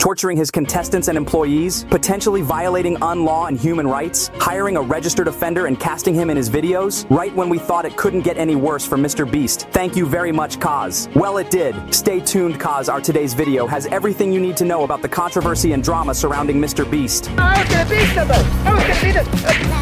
torturing his contestants and employees, potentially violating unlaw and human rights, hiring a registered offender and casting him in his videos, right when we thought it couldn't get any worse for MrBeast. Thank you very much, Kaz. Well, it did. Stay tuned, Kaz. Our today's video has everything you need to know about the controversy and drama surrounding MrBeast. I was gonna be somebody. I was gonna be the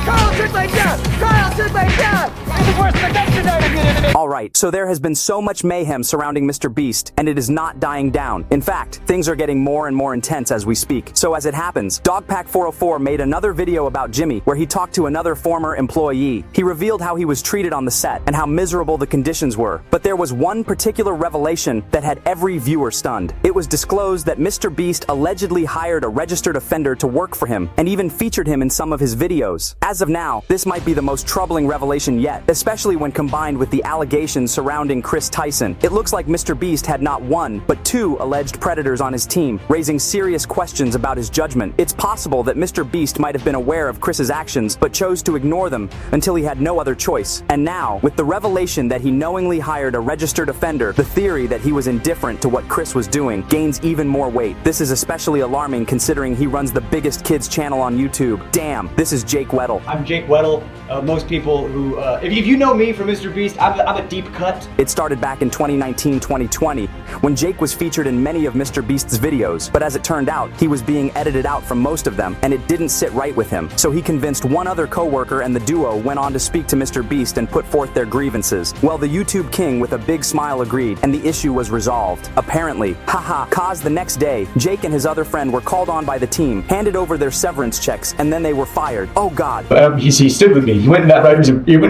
Kyle took my job. Kyle took my job. I'm the worst production ever did it. Alright, so there has been so much mayhem surrounding MrBeast, and it is not dying down. In fact, things are getting more and more intense as we speak. So as it happens, Dogpack404 made another video about Jimmy, where he talked to another former employee. He revealed how he was treated on the set, and how miserable the conditions were. But there was one particular revelation that had every viewer stunned. It was disclosed that MrBeast allegedly hired a registered offender to work for him, and even featured him in some of his videos. As of now, this might be the most troubling revelation yet, especially when combined with the allegations surrounding Chris Tyson. It looks like MrBeast had not one, but two alleged predators on his team, raising serious questions about his judgment. It's possible that MrBeast might have been aware of Chris's actions, but chose to ignore them until he had no other choice. And now, with the revelation that he knowingly hired a registered offender, the theory that he was indifferent to what Chris was doing gains even more weight. This is especially alarming considering he runs the biggest kids channel on YouTube. Damn, this is Jake Weddle. I'm Jake Weddle. Most people who, if you know me from MrBeast, I'm a deep cut. It started back in 2019-2020, when Jake was featured in many of MrBeast's videos, but as it turned out, he was being edited out from most of them, and it didn't sit right with him. So he convinced one other co-worker, and the duo went on to speak to MrBeast and put forth their grievances. Well, the YouTube king with a big smile agreed, and the issue was resolved. Apparently, cause the next day, Jake and his other friend were called on by the team, handed over their severance checks, and then they were fired. Oh God. He stood with me. He went into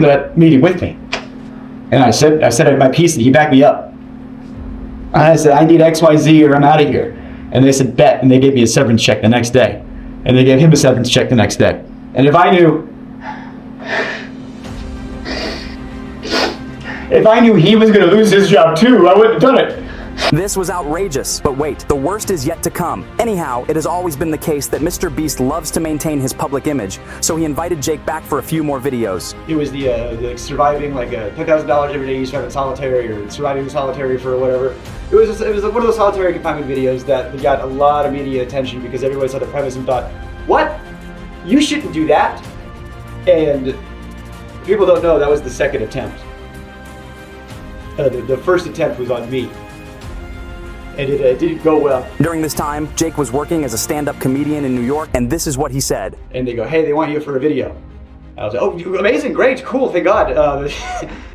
that meeting with me. And I said my piece, and he backed me up. I said, I need XYZ or I'm out of here. And they said, bet, and they gave me a severance check the next day. And they gave him a severance check the next day. And if I knew he was gonna lose his job too, I wouldn't have done it. This was outrageous, but wait, the worst is yet to come. Anyhow, it has always been the case that MrBeast loves to maintain his public image, so he invited Jake back for a few more videos. It was the surviving like $10,000 every day you survive in solitary, or surviving in solitary for whatever. It was one of those solitary confinement videos that got a lot of media attention because everybody saw the premise and thought, what? You shouldn't do that. And people don't know that was the second attempt. The first attempt was on me. And it didn't go well. During this time, Jake was working as a stand-up comedian in New York, and this is what he said. And they go, hey, they want you for a video. I was like, oh, amazing, great, cool, thank God.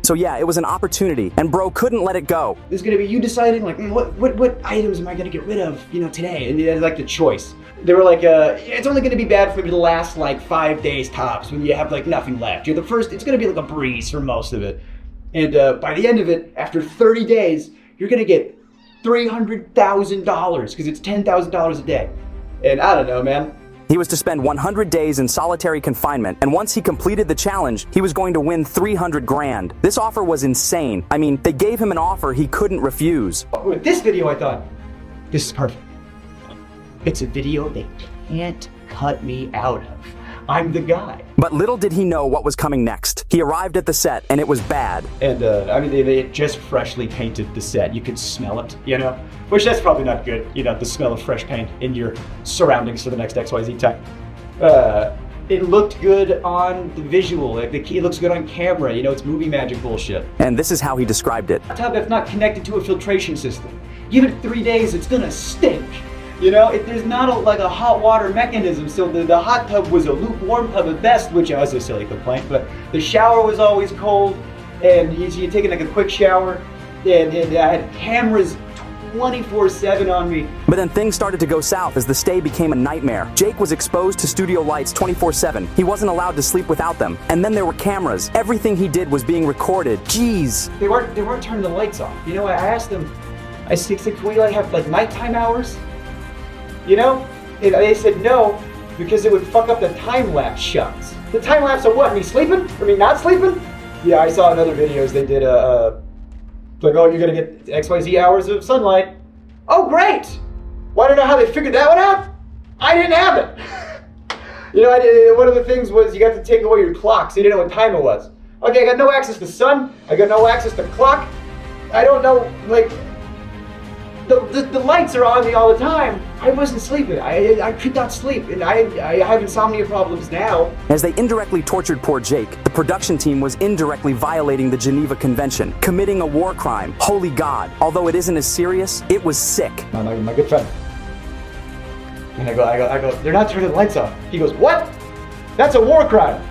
So yeah, it was an opportunity, and bro couldn't let it go. There's gonna be you deciding, like, what items am I gonna get rid of, today? And they had like the choice. They were like, it's only gonna be bad for me to last like 5 days tops when you have like nothing left. You're the first, it's gonna be like a breeze for most of it. And by the end of it, after 30 days, you're gonna get $300,000 because it's $10,000 a day. And I don't know, man. He was to spend 100 days in solitary confinement, and once he completed the challenge, he was going to win 300 grand. This offer was insane. I mean, they gave him an offer he couldn't refuse. With this video, I thought, this is perfect. It's a video they can't cut me out of. I'm the guy. But little did he know what was coming next. He arrived at the set, and it was bad. And, they had just freshly painted the set. You could smell it, Which that's probably not good, the smell of fresh paint in your surroundings for the next XYZ time. It looked good on the visual. Like it looks good on camera, it's movie magic bullshit. And this is how he described it. A tub that's not connected to a filtration system. Give it 3 days, it's gonna stink. There's not a hot water mechanism, so the hot tub was a lukewarm tub at best, which was a silly complaint, but the shower was always cold, and you're taking like a quick shower, and I had cameras 24/7 on me. But then things started to go south as the stay became a nightmare. Jake was exposed to studio lights 24/7. He wasn't allowed to sleep without them. And then there were cameras. Everything he did was being recorded. Jeez. They weren't turning the lights off. I asked them, I said, can we have like nighttime hours? And they said no, because it would fuck up the time-lapse shots. The time-lapse of what? Me sleeping? Or me not sleeping? Yeah, I saw in other videos they did like, oh, you're gonna get XYZ hours of sunlight. Oh, great! Well, I don't know how they figured that one out. I didn't have it. One of the things was you got to take away your clock, so you didn't know what time it was. Okay, I got no access to sun. I got no access to clock. I don't know, like, the lights are on me all the time. I wasn't sleeping. I could not sleep, and I have insomnia problems now. As they indirectly tortured poor Jake, the production team was indirectly violating the Geneva Convention, committing a war crime. Holy God. Although it isn't as serious, it was sick. My good friend. And I go, they're not turning the lights off. He goes, what? That's a war crime.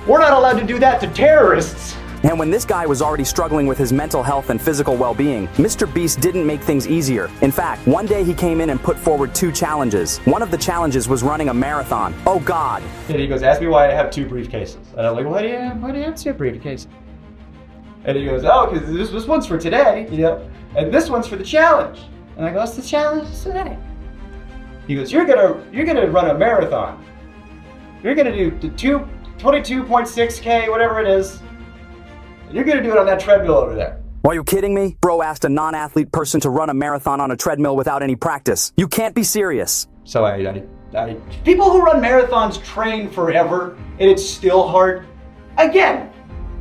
We're not allowed to do that to terrorists. And when this guy was already struggling with his mental health and physical well-being, MrBeast didn't make things easier. In fact, one day he came in and put forward 2 challenges. One of the challenges was running a marathon. Oh God. And he goes, ask me why I have 2 briefcases. And I'm like, why do you have 2 briefcases? And he goes, oh, because this one's for today, you know, and this one's for the challenge. And I go, what's the challenge today? He goes, you're gonna run a marathon. You're gonna do the 22.6K, whatever it is. You're gonna do it on that treadmill over there. Are you kidding me? Bro asked a non-athlete person to run a marathon on a treadmill without any practice. You can't be serious. So people who run marathons train forever, and it's still hard. Again,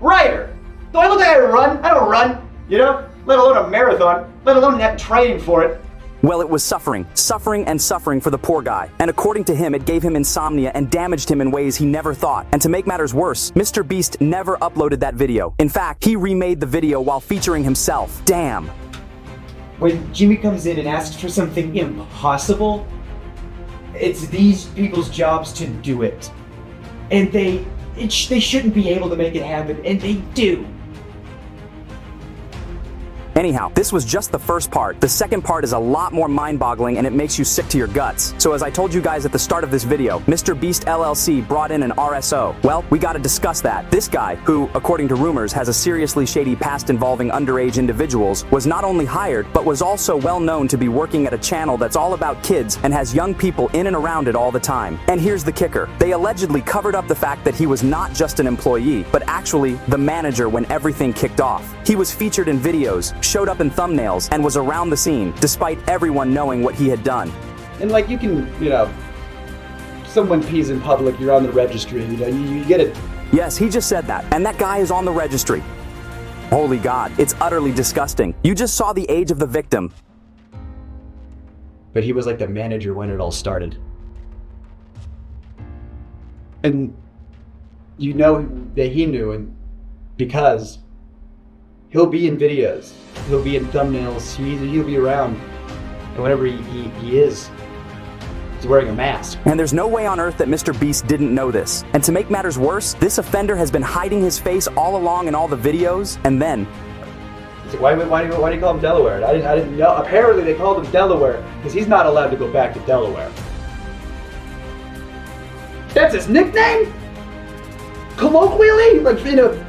writer. Do I look like I run? I don't run, you know? Let alone a marathon, let alone have training for it. Well, it was suffering for the poor guy. And according to him, it gave him insomnia and damaged him in ways he never thought. And to make matters worse, MrBeast never uploaded that video. In fact, he remade the video while featuring himself. Damn. When Jimmy comes in and asks for something impossible, it's these people's jobs to do it. And they shouldn't be able to make it happen, and they do. Anyhow, this was just the first part. The second part is a lot more mind-boggling and it makes you sick to your guts. So as I told you guys at the start of this video, MrBeast LLC brought in an RSO. Well, we gotta discuss that. This guy, who, according to rumors, has a seriously shady past involving underage individuals, was not only hired, but was also well known to be working at a channel that's all about kids and has young people in and around it all the time. And here's the kicker. They allegedly covered up the fact that he was not just an employee, but actually the manager when everything kicked off. He was featured in videos, showed up in thumbnails, and was around the scene, despite everyone knowing what he had done. And like you can, you know, someone pees in public, you're on the registry, you know, you get it. Yes, he just said that, and that guy is on the registry. Holy God, it's utterly disgusting. You just saw the age of the victim. But he was like the manager when it all started. And you know that he knew, and because he'll be in videos, he'll be in thumbnails, he'll be around, and whenever he is, he's wearing a mask. And there's no way on earth that MrBeast didn't know this. And to make matters worse, this offender has been hiding his face all along in all the videos, and then... So why do you call him Delaware? I didn't know. Apparently they called him Delaware because he's not allowed to go back to Delaware. That's his nickname? Colloquially? Like, you know,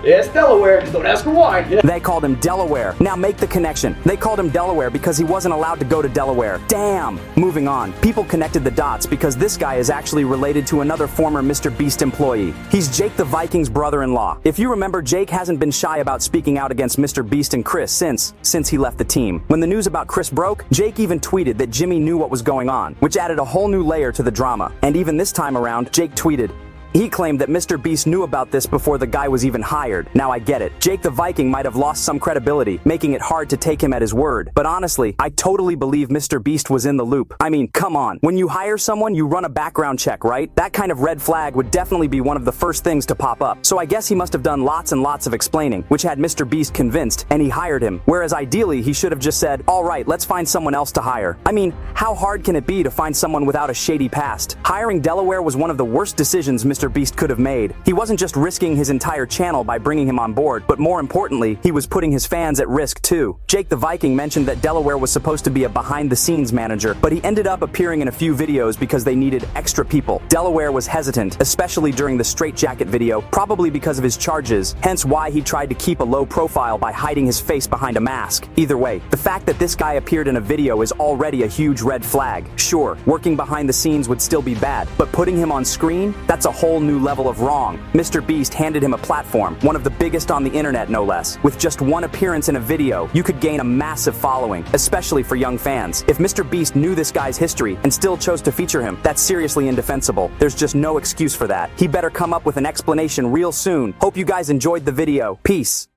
yeah, it's Delaware, just don't ask him why. Yeah. They called him Delaware. Now make the connection. They called him Delaware because he wasn't allowed to go to Delaware. Damn! Moving on. People connected the dots because this guy is actually related to another former MrBeast employee. He's Jake the Viking's brother-in-law. If you remember, Jake hasn't been shy about speaking out against MrBeast and Chris since he left the team. When the news about Chris broke, Jake even tweeted that Jimmy knew what was going on, which added a whole new layer to the drama. And even this time around, Jake tweeted, he claimed that MrBeast knew about this before the guy was even hired. Now I get it. Jake the Viking might have lost some credibility, making it hard to take him at his word. But honestly, I totally believe MrBeast was in the loop. I mean, come on. When you hire someone, you run a background check, right? That kind of red flag would definitely be one of the first things to pop up. So I guess he must have done lots and lots of explaining, which had MrBeast convinced, and he hired him. Whereas ideally, he should have just said, all right, let's find someone else to hire. I mean, how hard can it be to find someone without a shady past? Hiring Delaware was one of the worst decisions MrBeast could have made. He wasn't just risking his entire channel by bringing him on board, but more importantly, he was putting his fans at risk too. Jake the Viking mentioned that Delaware was supposed to be a behind-the-scenes manager, but he ended up appearing in a few videos because they needed extra people. Delaware was hesitant, especially during the straitjacket video, probably because of his charges, hence why he tried to keep a low profile by hiding his face behind a mask. Either way, the fact that this guy appeared in a video is already a huge red flag. Sure, working behind the scenes would still be bad, but putting him on screen? That's a whole new level of wrong. MrBeast handed him a platform, one of the biggest on the internet no less. With just one appearance in a video, you could gain a massive following, especially for young fans. If MrBeast knew this guy's history and still chose to feature him, that's seriously indefensible. There's just no excuse for that. He better come up with an explanation real soon. Hope you guys enjoyed the video. Peace.